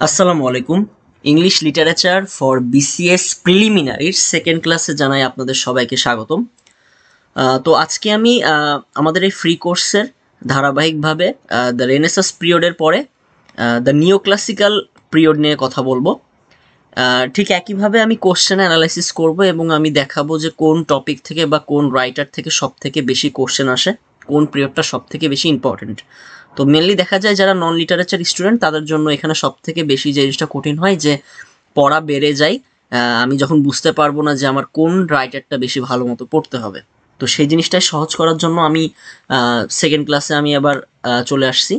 আসসালামু আলাইকুম। English literature for BCS প্রিলিমিনারির সেকেন্ড ক্লাসে জানাই আপনাদের সবাইকে স্বাগতম। তো আজকে আমি আমাদের এই ফ্রি কোর্সের ধারাবাহিকভাবে দ্য রেনেসাস পিরিয়ডের পরে দ্য নিও ক্লাসিক্যাল পিরিয়ড নিয়ে কথা বলবো। ঠিক একইভাবে আমি কোশ্চেন অ্যানালাইসিস করব এবং আমি দেখাবো যে কোন টপিক থেকে বা কোন রাইটার থেকে সব থেকে বেশি কোশ্চেন আসে, কোন পিরিয়ডটা সব থেকে বেশি ইম্পর্টেন্ট। তো মেনলি দেখা যায় যারা নন লিটারেচার স্টুডেন্ট তাদের জন্য এখানে সব থেকে বেশি যে জিনিসটা কঠিন হয় যে পড়া বেড়ে যায়, আমি যখন বুঝতে পারবো না যে আমার কোন রাইটারটা বেশি ভালো মতো পড়তে হবে। তো সেই জিনিসটাই সহজ করার জন্য আমি সেকেন্ড ক্লাসে আমি আবার চলে আসছি।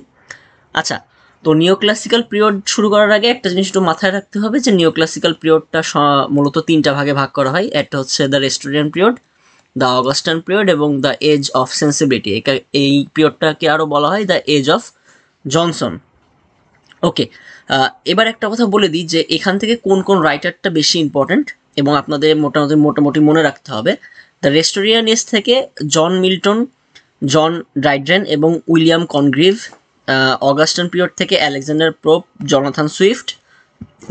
আচ্ছা, তো নিও ক্লাসিক্যাল পিরিয়ড শুরু করার আগে একটা জিনিস একটু মাথায় রাখতে হবে যে নিও ক্লাসিক্যাল পিরিয়ডটা মূলত তিনটা ভাগে ভাগ করা হয়। একটা হচ্ছে the Restoration period, the Augustan period এবং দ্য এজ অফ সেন্সিবিলিটি। এই পিরিয়ডটাকে আরও বলা হয় the age of Johnson. Okay, এবার একটা কথা বলে দিই যে এখান থেকে কোন কোন রাইটারটা বেশি ইম্পর্ট্যান্ট এবং আপনাদের মোটামুটি মনে রাখতে হবে। দ্য রেস্টোরিয়ান এজ থেকে জন মিল্টন, জন ড্রাইডেন এবং উইলিয়াম কনগ্রিভ। অগাস্টান পিরিয়ড থেকে Alexander Pope, Jonathan Swift.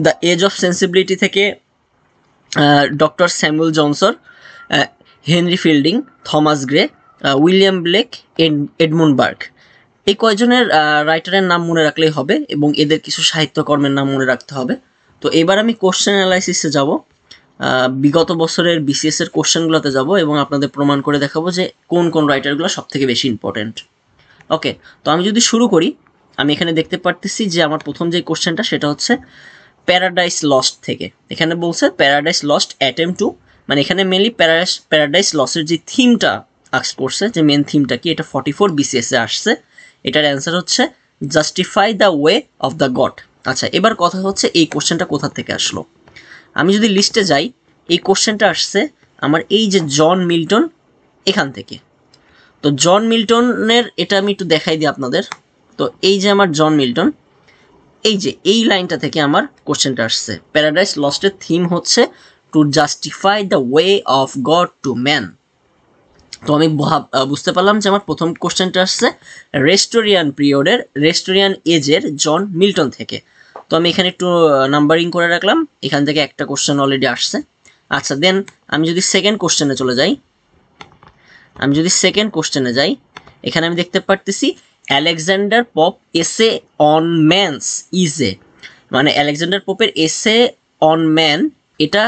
The age of sensibility থেকে doctor Samuel Johnson, Henry Fielding, Thomas Gray, William Blake, Edmund Burke. এই কয়জনের রাইটারের নাম মনে রাখলেই হবে এবং এদের কিছু সাহিত্যকর্মের নাম মনে রাখতে হবে। তো এবার আমি কোশ্চেন অ্যানালাইসিসে যাব, বিগত বছরের বিসিএস এর কোশ্চেনগুলোতে যাব এবং আপনাদের প্রমাণ করে দেখাবো যে কোন কোন রাইটারগুলো সব থেকে বেশি ইম্পর্টেন্ট। ওকে, তো আমি যদি শুরু করি, আমি এখানে দেখতে পারতেছি যে আমার প্রথম যে কোশ্চেনটা সেটা হচ্ছে প্যারাডাইস লস্ট থেকে। এখানে বলছে প্যারাডাইস লস্ট অ্যাটেম্প টু, মানে এখানে মেনলি প্যারাডাইস লস্টের যে থিমটা আস্ক করছে, যে মেন থিমটা কি, এটা 44 বিসিএসে আসছে। এটার অ্যান্সার হচ্ছে justify the way of the god. আচ্ছা, এবার কথা হচ্ছে এই কোশ্চেনটা কোথা থেকে আসলো। আমি যদি লিস্টে যাই, এই কোশ্চেনটা আসছে আমার এই যে জন মিল্টন, এখান থেকে। তো জন মিল্টনের এটা আমি একটু দেখাই দিই আপনাদের। তো এই যে আমার জন মিল্টন, এই যে এই লাইনটা থেকে আমার কোশ্চেনটা আসছে। প্যারাডাইস লস্টের থিম হচ্ছে to justify the way of god to man. তো আমি বুঝতে পারলাম যে আমার প্রথম কোশ্চেনটা আসছে রেস্টোরিয়ান এজের জন মিল্টন থেকে। তো আমি এখানে একটু নাম্বারিং করে রাখলাম, এখান থেকে একটা কোশ্চেন অলরেডি আসছে। আচ্ছা, দেন আমি যদি সেকেন্ড কোশ্চেনে যাই, এখানে আমি দেখতে পারতেছি Alexander Pope essay on man's ইজে, মানে আলেকজান্ডার পোপের এসে অন ম্যান, এটা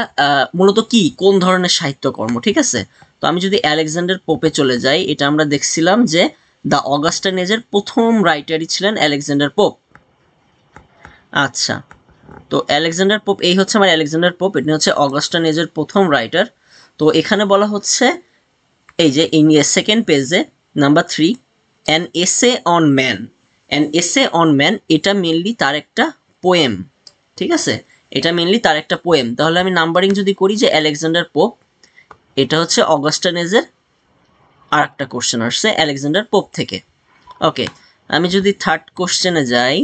মূলত কি, কোন ধরনের সাহিত্যকর্ম, ঠিক আছে। তো আমি যদি আলেকজান্ডার পোপে চলে যাই, এটা আমরা দেখছিলাম যে দ্য অগাস্টান এজের প্রথম রাইটারই ছিলেন আলেকজান্ডার পোপ। আচ্ছা, তো আলেকজান্ডার পোপ, এই হচ্ছে আমার আলেকজান্ডার পোপ, এটা হচ্ছে অগাস্টান এজের প্রথম রাইটার। তো এখানে বলা হচ্ছে এই যে সেকেন্ড পেজে number 3, an essay on man, এটা মেনলি তার একটা পোয়েম, ঠিক আছে, এটা মেনলি তার একটা পোয়েম। তাহলে আমি নাম্বারিং যদি করি যে আলেকজান্ডার পোপ, এটা হচ্ছে অগাস্টান এজের আর একটা কোশ্চেন আসছে আলেকজান্ডার পোপ থেকে। ওকে, আমি যদি থার্ড কোশ্চেনে যাই,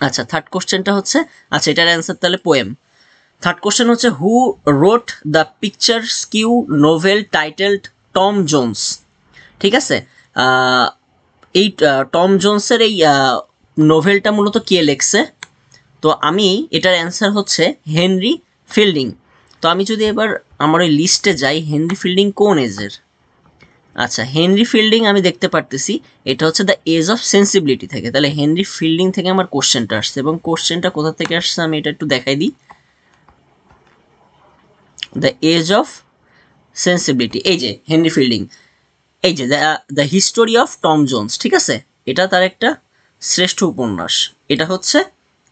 আচ্ছা থার্ড কোশ্চেনটা হচ্ছে, আচ্ছা এটার অ্যান্সার তাহলে পোয়েম। থার্ড কোশ্চেন হচ্ছে who wrote the picaresque novel titled Tom Jones, ঠিক আছে। এই টম জোন্সের এই নোভেলটা মূলত কে লেখছে, তো আমি এটার অ্যান্সার হচ্ছে হেনরি ফিল্ডিং। তো আমি যদি এবার আমার ওই লিস্টে যাই, হেনরি ফিল্ডিং কোন এজের, আচ্ছা হেনরি ফিল্ডিং আমি দেখতে পারতেছি এটা হচ্ছে দ্য এজ অফ সেন্সিবিলিটি থেকে। তাহলে হেনরি ফিল্ডিং থেকে আমার কোশ্চেনটা আসছে এবং কোশ্চেনটা কোথা থেকে আসছে আমি এটা একটু দেখাই দিই। দ্য এজ অফ সেন্সিবিলিটি, এই যে হেনরি ফিল্ডিং, এই যে the history of Tom Jones, ঠিক আছে, এটা তার একটা শ্রেষ্ঠ উপন্যাস, এটা হচ্ছে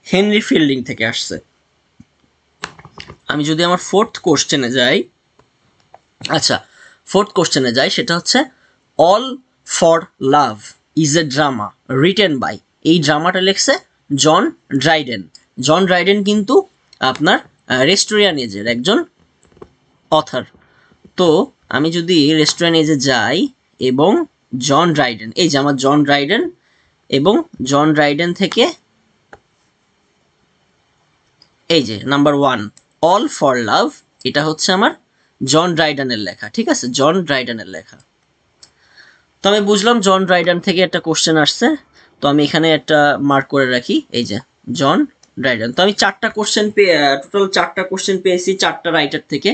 হেনরি ফিল্ডিং থেকে আসছে। আমি যদি আমার ফোর্থ কোশ্চেনে যাই, আচ্ছা ফোর্থ কোশ্চেনে যাই, সেটা হচ্ছে All for Love is a drama written by, এই ড্রামাটা লেখছে জন ড্রাইডেন কিন্তু আপনার রেস্টোরিয়ান এজের একজন অথার। তো আমি যদি রেস্টোরিয়ান এজে যাই এবং জন ড্রাইডেন, এই যে আমার জন ড্রাইডেন, এবং জন ড্রাইডেন থেকে এই যে নাম্বার 1 অল ফর লাভ, এটা হচ্ছে আমার জন ড্রাইডেনের লেখা, ঠিক আছে, জন ড্রাইডেনের লেখা। তো আমি বুঝলাম জন ড্রাইডেন থেকে একটা কোশ্চেন আসছে, তো আমি এখানে একটা মার্ক করে রাখি, এই যে জন রাইটার। তো আমি টোটাল 4টা কোশ্চেন পেয়েছি 4টা রাইটার থেকে।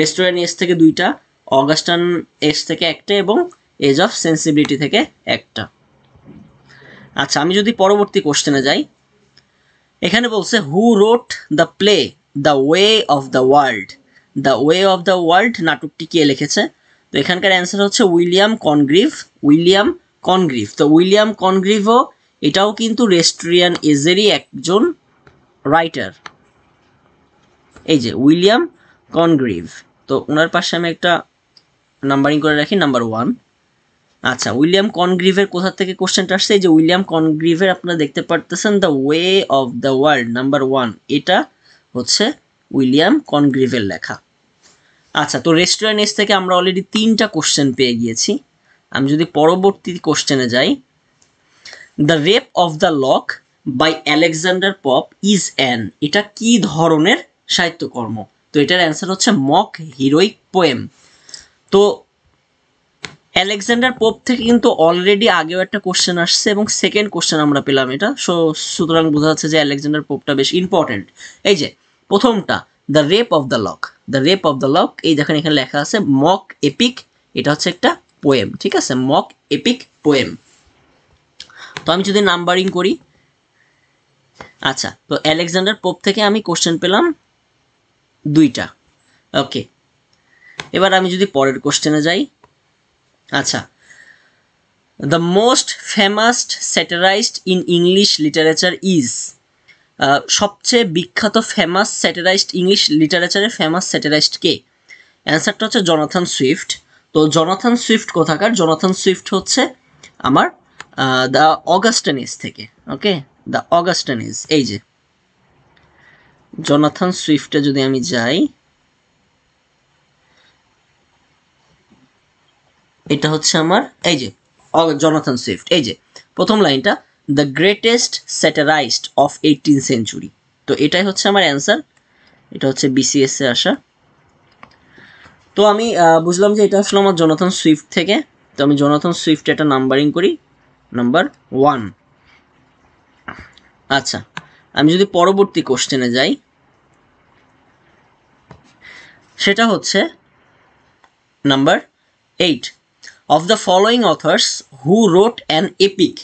রেস্টুরেন্ট এস থেকে 2টা, অগাস্টান এস থেকে 1টা এবং এজ অফ সেন্সিবিলিটি থেকে 1টা। আচ্ছা, আমি যদি পরবর্তী কোশ্চেনে যাই, এখানে বলছে who wrote the play the way of the world. The way of the world নাটকটি কে লিখেছে? তো এখানকার অ্যান্সার হচ্ছে উইলিয়াম কনগ্রিভ। William Congreve. তো উইলিয়াম কনগ্রিভও এটাও কিন্তু রেস্টুরিয়ান এজেরই একজন রাইটার। এই যে উইলিয়াম কনগ্রিভ। তো ওনার পাশে আমি একটা নাম্বারিং করে রাখি, নাম্বার 1। আচ্ছা, উইলিয়াম কনগ্রিভের কোথা থেকে কোশ্চেনটা আসছে? এই যে উইলিয়াম কনগ্রিভের আপনারা দেখতে পারতেছেন the way of the world number 1, এটা হচ্ছে উইলিয়াম কনগ্রিভের লেখা। আচ্ছা, তো রেস্টুরেন্ট এস থেকে আমরা অলরেডি 3টা কোশ্চেন পেয়ে গিয়েছি। আমি যদি পরবর্তী কোশ্চেনে যাই, the rape of the Lock by Alexander Pope is an, এটা কি ধরনের সাহিত্যকর্ম? তো এটার অ্যান্সার হচ্ছে মক হিরোইক পোয়েম। তো আলেকজান্ডার পোপ থেকে কিন্তু অলরেডি আগেও একটা কোশ্চেন আসছে এবং সেকেন্ড কোশ্চেন আমরা পেলাম এটা, সুতরাং বোঝা যাচ্ছে যে আলেকজান্ডার পোপটা বেশ ইম্পর্টেন্ট। এই যে প্রথমটা the rape of the lock, the rape of the lock, এই দেখেন এখানে লেখা আছে মক এপিক, এটা হচ্ছে একটা পোয়েম, ঠিক আছে, মক এপিক পোয়েম। তো আমি যদি নাম্বারিং করি, আচ্ছা, তো আলেকজান্ডার পোপ থেকে আমি কোশ্চেন পেলাম 2টা। ওকে, এবার আমি যদি পরের কোশ্চেনে যাই, আচ্ছা, the most famous satirized in English literature is, সবচেয়ে বিখ্যাত ফেমাস স্যাটারাইজড ইংলিশ লিটারেচারের ফেমাস স্যাটারাইজড কে? অ্যান্সারটা হচ্ছে জনাথন সুইফট। তো জনাথন সুইফট কোথাকার? জনাথন সুইফট হচ্ছে আমার দ্য অগাস্টান এজ থেকে। ওকে, দ্য অগাস্টান এজ, এই যে জনাথন সুইফটে যদি আমি যাই, এটা হচ্ছে আমার এই যে জনাথন সুইফট। এই যে প্রথম লাইনটা, the greatest satirist of 18th century. তো এটাই হচ্ছে আমার অ্যান্সার, এটা হচ্ছে বিসিএস এ আসা। তো আমি বুঝলাম যে এটা আসলে আমার জনাথন সুইফট থেকে। তো আমি জনাথন সুইফট এটা নাম্বারিং করি নাম্বার 1। আচ্ছা, আমি যদি পরবর্তী কোশ্চেনে যাই, সেটা হচ্ছে number 8, of the following authors who wrote an epic.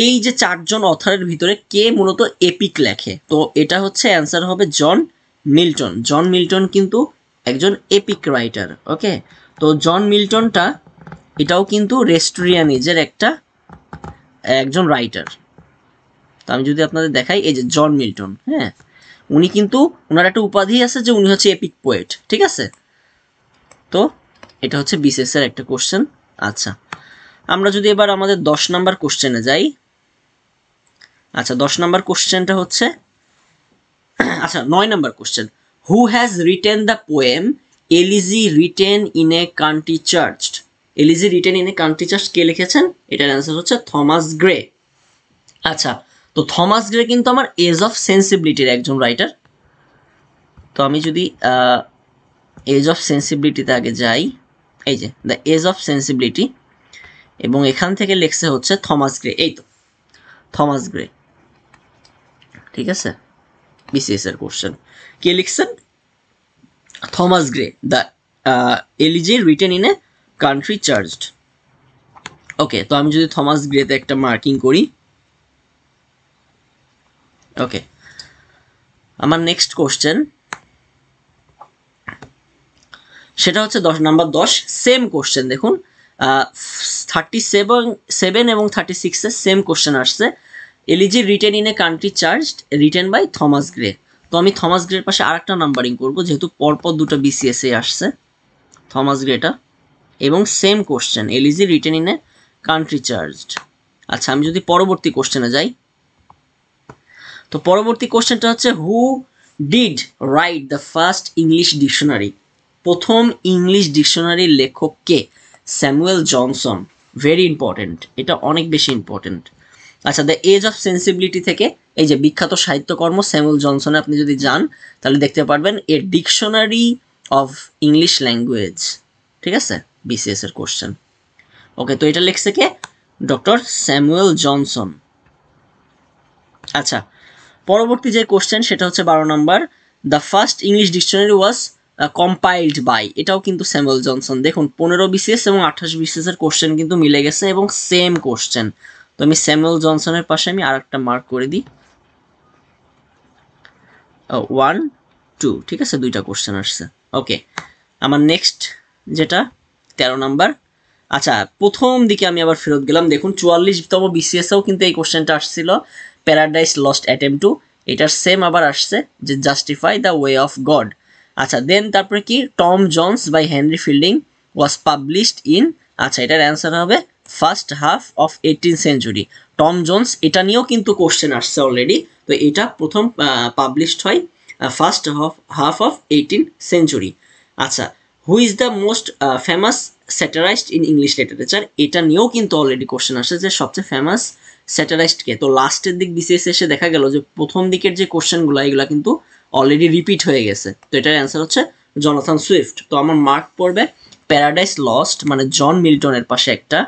এই যে 4জন অথারের ভিতরে কে মূলত এপিক লেখে? তো এটা হচ্ছে অ্যান্সার হবে জন মিল্টন। জন মিল্টন কিন্তু একজন এপিক রাইটার। ওকে, তো জন মিল্টনটা এটাও কিন্তু রেস্টুরিয়ান এজের একজন রাইটার। তো আমি যদি আপনাদের দেখাই, এই যে জন মিল্টন, হ্যাঁ, উনি কিন্তু ওনার একটা উপাধি আছে যে উনি হচ্ছে এপিক পোয়েট, ঠিক আছে। তো এটা হচ্ছে বিসিএস এর একটা কোশ্চেন। আচ্ছা, আমরা যদি এবার আমাদের 10 নাম্বার কোশ্চেনে যাই, আচ্ছা 10 নাম্বার কোশ্চেনটা হচ্ছে, আচ্ছা 9 number question, who has written the poem elegy written in a country church. Elegy written in a country church কে লিখেছেন? এটার অ্যান্সার হচ্ছে থমাস গ্রে। আচ্ছা, তো থমাস গ্রে কিন্তু আমার এজ অফ সেন্সিবিলিটির একজন রাইটার। তো আমি যদি এজ অফ সেন্সিবিলিটিতে আগে যাই, এই যে দ্য এজ অফ সেন্সিবিলিটি, এবং এখান থেকে লেখছে হচ্ছে থমাস গ্রে। এই তো থমাস গ্রে, ঠিক আছে, বিসিএস এর কোশ্চেন। কে লিখছেন? Thomas Gray, the elegy written in a country churchyard. Okay, তো আমি যদি থমাস গ্রেতে একটা মার্কিং করি, ওকে, আমার নেক্সট কোশ্চেন সেটা হচ্ছে 10 সেম কোশ্চেন। দেখুন 37 এবং 36-এ সেম কোশ্চেন আসছে, elegy written in a country churchyard written by Thomas Gray. তো আমি থমাস গ্রের পাশে আরেকটা নাম্বারিং করব, যেহেতু পরপর 2টা বিসিএস এ আসছে থমাস গ্রেটা, এবং same question elegy written in a country churchyard. আচ্ছা, আমি যদি পরবর্তী কোশ্চেনে যাই, তো পরবর্তী কোশ্চেনটা হচ্ছে who did write the first English dictionary. প্রথম ইংলিশ ডিকশনারির লেখক কে? Samuel Johnson. ভেরি ইম্পর্টেন্ট, এটা অনেক বেশি ইম্পর্টেন্ট। আচ্ছা, দ্য এজ অফ সেন্সিবিলিটি থেকে এই যে বিখ্যাত সাহিত্যকর্ম স্যামুয়েল জনসনে আপনি যদি যান তাহলে দেখতে পারবেন a dictionary of English language, ঠিক আছে, বিসিএস এর কোশ্চেন। ওকে, তো এটা লিখছে কে? Doctor Samuel Johnson. আচ্ছা, পরবর্তী যে কোশ্চেন সেটা হচ্ছে 12 নম্বর, the first English dictionary was compiled by, এটাও কিন্তু স্যামুয়েল জনসন। দেখুন 15 বিসিএস এবং 28 বিসিএস এর কোশ্চেন কিন্তু মিলে গেছে এবং সেম কোশ্চেন। তো আমি স্যামুয়েল জনসনের পাশে আমি আরেকটা মার্ক করে দিই, 1 2, ঠিক আছে, দুইটা কোশ্চেন আসছে। ওকে, আমার নেক্সট যেটা 13 নাম্বার। আচ্ছা, প্রথম দিকে আমি আবার ফেরত গেলাম। দেখুন 44তম বিসিএসেও কিন্তু এই কোশ্চেনটা আসছিল, প্যারাডাইস লস্ট অ্যাটেম্প টু, এটার সেম আবার আসছে যে justify the way of God. আচ্ছা, দেন তারপরে কি, Tom Jones by Henry Fielding was published in, আচ্ছা এটার অ্যান্সার হবে first half of 18th century. Tom Jones, এটা নিয়েও কিন্তু কোশ্চেন আসছে অলরেডি। তো এটা প্রথম পাবলিশড হয় first half of 18th century. আচ্ছা, who is the most famous satirist in English literature, এটা নিয়েও কিন্তু অলরেডি কোশ্চেন আসে যে সবচেয়ে ফেমাস স্যাটারাইস্টকে। তো লাস্টের দিক বিসিএস এসে দেখা গেল যে প্রথম দিকের যে কোশ্চেনগুলো এগুলো কিন্তু অলরেডি রিপিট হয়ে গেছে। তো এটার অ্যান্সার হচ্ছে জনাথন সুইফট। তো আমার মার্ক পড়বে প্যারাডাইস লস্ট মানে জন মিল্টনের পাশে একটা,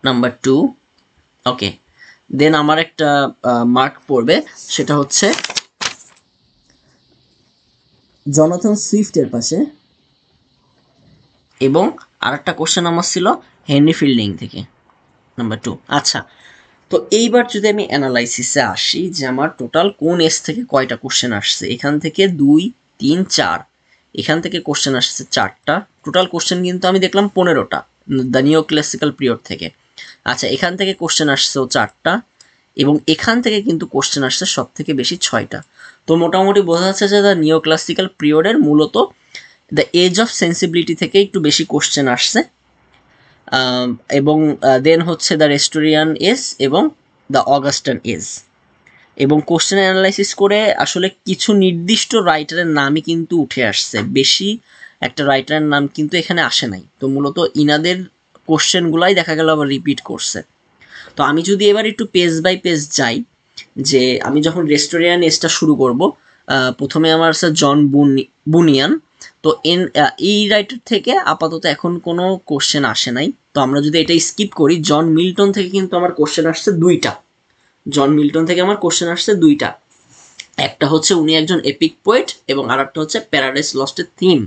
নাম্বার 2। ওকে, দেন আমার একটা মার্ক পড়বে সেটা হচ্ছে জনাথন সুইফটের পাশে, এবং আরেকটা কোশ্চেন আমার ছিল হেনরি ফিল্ডিং থেকে, নাম্বার 2। আচ্ছা, তো এইবার যদি আমি অ্যানালাইসিসে আসি যে আমার টোটাল কোন এস থেকে কয়টা কোশ্চেন আসছে, এখান থেকে 2 3 4, এখান থেকে কোশ্চেন আসছে 4টা, টোটাল কোশ্চেন কিন্তু আমি দেখলাম 15টা দ্য নিও ক্লাসিক্যাল পিরিয়ড থেকে। আচ্ছা, এখান থেকে কোশ্চেন আসছেও 4টা, এবং এখান থেকে কিন্তু কোশ্চেন আসছে সব থেকে বেশি 6টা। তো মোটামুটি বোঝা যাচ্ছে যে দ্য নিও ক্লাসিক্যাল পিরিয়ডের মূলত দ্য এজ অফ সেন্সিবিলিটি থেকে একটু বেশি কোশ্চেন আসছে, এবং দেন হচ্ছে দ্য রেস্টোরিয়ান এজ এবং দ্য অগাস্টান এজ। এবং কোশ্চেন অ্যানালাইসিস করে আসলে কিছু নির্দিষ্ট রাইটারের নামই কিন্তু উঠে আসছে, বেশি একটা রাইটারের নাম কিন্তু এখানে আসে নাই। তো মূলত ইনাদের কোশ্চেনগুলাই দেখা গেল আবার রিপিট করছে। তো আমি যদি এবার একটু পেজ বাই পেজ যাই, যে আমি যখন রেস্টোরিয়ান এজটা শুরু করব, প্রথমে আমার আছে জন বুনিয়ান। তো এই রাইটার থেকে আপাতত এখন কোনো কোশ্চেন আসে নাই। তো আমরা যদি এটা স্কিপ করি, জন মিল্টন থেকে কিন্তু আমার কোশ্চেন আসছে 2টা। জন মিল্টন থেকে আমার কোশ্চেন আসছে 2টা, একটা হচ্ছে উনি একজন এপিক পোয়েট এবং আরেকটা হচ্ছে প্যারাডাইস লস্টের থিম।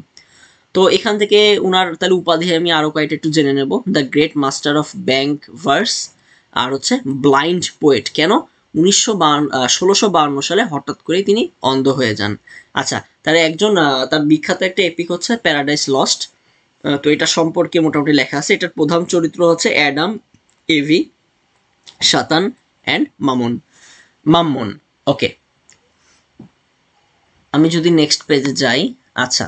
তো এখান থেকে উনার তাহলে উপাধি আমি আরও কয়েকটা একটু জেনে নেব, the great master of blank verse, আর হচ্ছে ব্লাইন্ড পোয়েট। কেন? 1652 সালে হঠাৎ করেই তিনি অন্ধ হয়ে যান। আচ্ছা, তার একজন তার বিখ্যাত একটা এপিক হচ্ছে প্যারাডাইস লস্ট। তো এটা সম্পর্কে মোটামুটি লেখা আছে। এটার প্রধান চরিত্র হচ্ছে অ্যাডাম, এভি, শাতান অ্যান্ড মাম্মন। ওকে, আমি যদি নেক্সট পেজে যাই, আচ্ছা,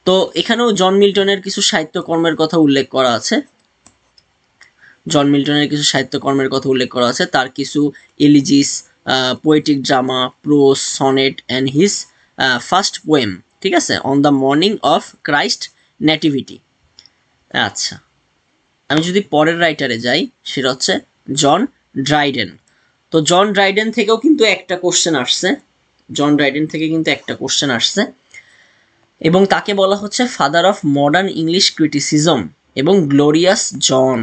তো এখানেও জন মিল্টনের কিছু সাহিত্যকর্মের কথা উল্লেখ করা আছে। জন মিল্টনের কিছু সাহিত্যকর্মের কথা উল্লেখ করা আছে, তার কিছু elegies, poetic drama, prose, sonnet and his first poem, ঠিক আছে, on the morning of Christ nativity. আচ্ছা, আমি যদি পরের রাইটারে যাই, সেটা হচ্ছে জন ড্রাইডেন। তো জন ড্রাইডেন থেকেও কিন্তু একটা কোশ্চেন আসছে, জন ড্রাইডেন থেকে কিন্তু একটা কোশ্চেন আসছে, এবং তাকে বলা হচ্ছে father of modern English criticism এবং গ্লোরিয়াস জন।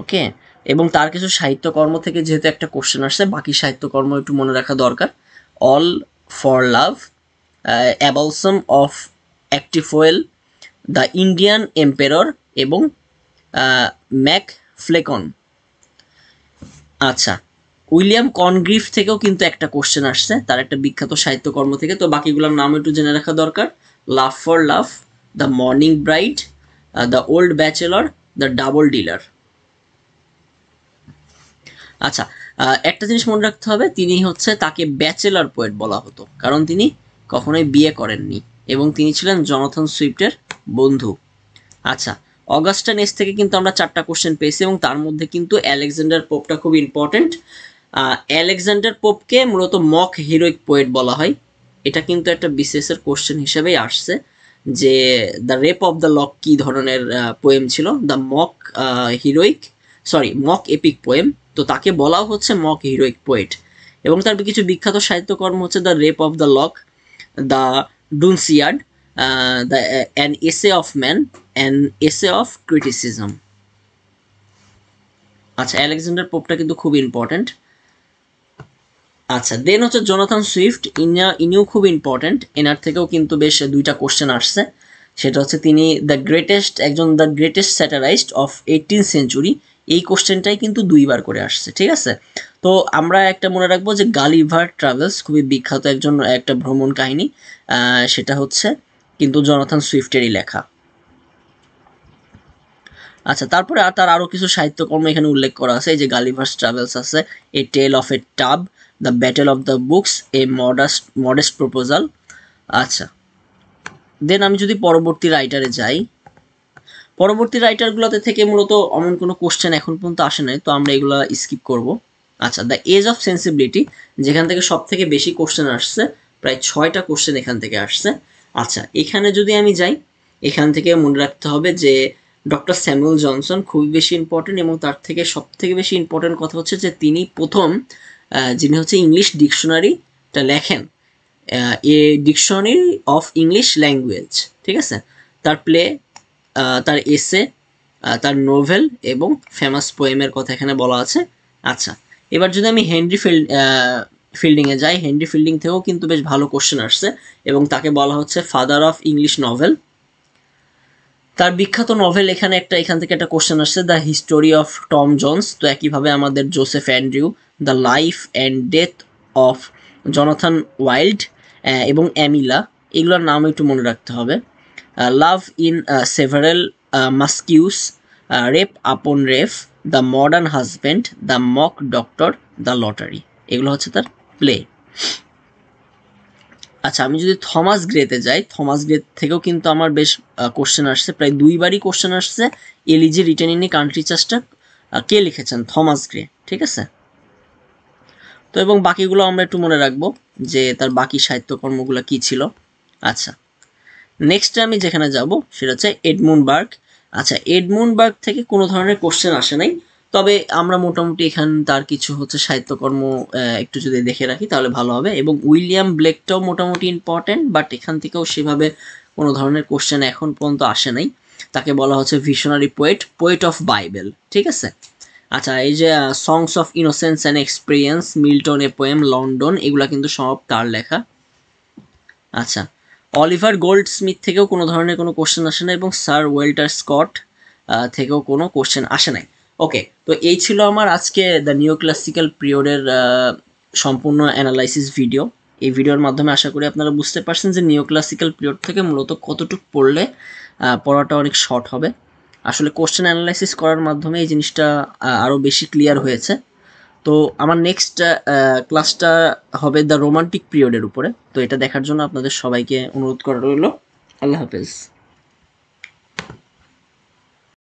ওকে, এবং তার কিছু সাহিত্যকর্ম থেকে যেহেতু একটা কোশ্চেন আসছে, বাকি সাহিত্যকর্ম একটু মনে রাখা দরকার। All for love, Absalom of Achitophel, the Indian emperor এবং ম্যাক ফ্লেকন। আচ্ছা, উইলিয়াম কনগ্রিফ থেকেও কিন্তু একটা কোশ্চেন আসছে, তার একটা বিখ্যাত সাহিত্যকর্ম থেকে। তো বাকিগুলোর নাম একটু জেনে রাখা দরকার, Love for Love, the Morning Bride, the Old Bachelor, the Double Dealer. আচ্ছা, একটা জিনিস মনে রাখতে হবে, তিনি হচ্ছে, তাকে ব্যাচেলার পোয়েট বলা হতো কারণ তিনি কখনোই বিয়ে করেননি এবং তিনি ছিলেন জনাথন সুইফটের বন্ধু। আচ্ছা, অগাস্টান এস থেকে কিন্তু আমরা 4টা কোশ্চেন পেয়েছি এবং তার মধ্যে কিন্তু আলেকজান্ডার পোপটা খুব ইম্পর্টেন্ট। আলেকজান্ডার পোপকে মূলত মক হিরোইক পোয়েট বলা হয়। এটা কিন্তু একটা বিসিএস এর কোশ্চেন হিসেবেই আসছে যে the rape of the lock কী ধরনের পোয়েম ছিল, দ্য মক এপিক পোয়েম। তো তাকে বলাও হচ্ছে মক হিরোইক পোয়েট। এবং তার কিছু বিখ্যাত সাহিত্যকর্ম হচ্ছে the rape of the lock, the Dunciad, an essay of man, an essay of criticism. আচ্ছা, আলেকজান্ডার পোপটা কিন্তু খুব ইম্পর্টেন্ট। আচ্ছা, দেন হচ্ছে জোনাথন সুইফট, ইনিও খুব ইম্পর্টেন্ট। এনার থেকেও কিন্তু বেশ দুইটা কোশ্চেন আসছে। সেটা হচ্ছে তিনি the greatest satirist of 18th century. এই কোশ্চেনটাই কিন্তু দুইবার করে আসছে, ঠিক আছে। তো আমরা একটা মনে রাখবো যে গালিভার ট্রাভেলস খুবই বিখ্যাত একটা ভ্রমণ কাহিনী, সেটা হচ্ছে কিন্তু জোনাথন সুইফটেরই লেখা। আচ্ছা, তারপরে তার আরও কিছু সাহিত্যকর্ম এখানে উল্লেখ করা আছে। এই যে গালিভার্স ট্রাভেলস আছে, a tale of a tub, the battle of the books, a modest proposal. আচ্ছা, দেন আমি যদি পরবর্তী রাইটারে যাই, পরবর্তী রাইটারগুলোতে থেকে মূলত অমন কোনো কোশ্চেন এখন পর্যন্ত আসে নাই, তো আমরা এগুলো স্কিপ করব। আচ্ছা, দ্য এজ অফ সেন্সিবিলিটি, যেখান থেকে সব থেকে বেশি কোশ্চেন আসছে, প্রায় 6টা কোশ্চেন এখান থেকে আসছে। আচ্ছা, এখানে যদি আমি যাই, এখান থেকে মনে রাখতে হবে যে ডক্টর স্যামুয়েল জনসন খুবই বেশি ইম্পর্টেন্ট, এবং তার থেকে সব থেকে বেশি ইম্পর্টেন্ট কথা হচ্ছে যে তিনি প্রথম যিনি হচ্ছে ইংলিশ ডিকশনারিটা লেখেন, a dictionary of English language, ঠিক আছে। তার প্লে, তার এসে, তার নোভেল এবং ফেমাস পোয়েমের কথা এখানে বলা আছে। আচ্ছা, এবার যদি আমি ফিল্ডিংয়ে যাই, হেনরি ফিল্ডিং থেকেও কিন্তু বেশ ভালো কোশ্চেন আসছে, এবং তাকে বলা হচ্ছে ফাদার অফ ইংলিশ নভেল। তার বিখ্যাত নভেল এখান থেকে একটা কোশ্চেন আসছে, the history of Tom Jones. তো একইভাবে আমাদের Joseph Andrew, the life and death of Jonathan Wild এবং অ্যামিলা, এগুলোর নাম একটু মনে রাখতে হবে। Love in several masques, rape upon rape, the modern husband, the mock doctor, the lottery, এগুলো হচ্ছে তার প্লে। আচ্ছা, আমি যদি থমাস গ্রেতে যাই, থমাস গ্রে থেকেও কিন্তু আমার বেশ কোশ্চেন আসছে, প্রায় দুইবারই কোশ্চেন আসছে। Elegy written in a country চার্চটা কে লিখেছেন? থমাস গ্রে, ঠিক আছে। তো এবং বাকিগুলো আমরা একটু মনে রাখবো যে তার বাকি সাহিত্যকর্মগুলো কি ছিল। আচ্ছা, নেক্সট আমি যেখানে যাব সেটা হচ্ছে এডমুন্ড বার্গ। আচ্ছা, এডমুন্ড বার্গ থেকে কোনো ধরনের কোশ্চেন আসে নাই, তবে আমরা মোটামুটি এখান তার কিছু হচ্ছে সাহিত্যকর্ম একটু যদি দেখে রাখি তাহলে ভালো হবে। এবং উইলিয়াম ব্লেকটাও মোটামুটি ইম্পর্টেন্ট, বাট এখান থেকেও সেভাবে কোনো ধরনের কোশ্চেন এখন পর্যন্ত আসে নাই। তাকে বলা হচ্ছে ভিশনারি পোয়েট অফ বাইবেল, ঠিক আছে। আচ্ছা, এই যে songs of innocence and experience, Milton a poem, London, এগুলা কিন্তু সব তার লেখা। আচ্ছা, অলিভার গোল্ড স্মিথ থেকেও কোনো ধরনের কোনো কোশ্চেন আসে না, এবং স্যার ওয়েল্টার স্কট থেকেও কোনো কোশ্চেন আসে নাই। ওকে, তো এই ছিল আমার আজকে দ্য নিও ক্লাসিক্যাল পিরিয়ডের সম্পূর্ণ অ্যানালাইসিস ভিডিও। এই ভিডিওর মাধ্যমে আশা করি আপনারা বুঝতে পারছেন যে নিও ক্লাসিক্যাল পিরিয়ড থেকে মূলত কতটুকু পড়লে পড়াটা অনেক শর্ট হবে। আসলে কোশ্চেন অ্যানালাইসিস করার মাধ্যমে এই জিনিসটা আরও বেশি ক্লিয়ার হয়েছে। তো আমার নেক্সট ক্লাসটা হবে দ্য রোমান্টিক পিরিয়ডের উপরে। তো এটা দেখার জন্য আপনাদের সবাইকে অনুরোধ করা রইল। আল্লাহ হাফেজ।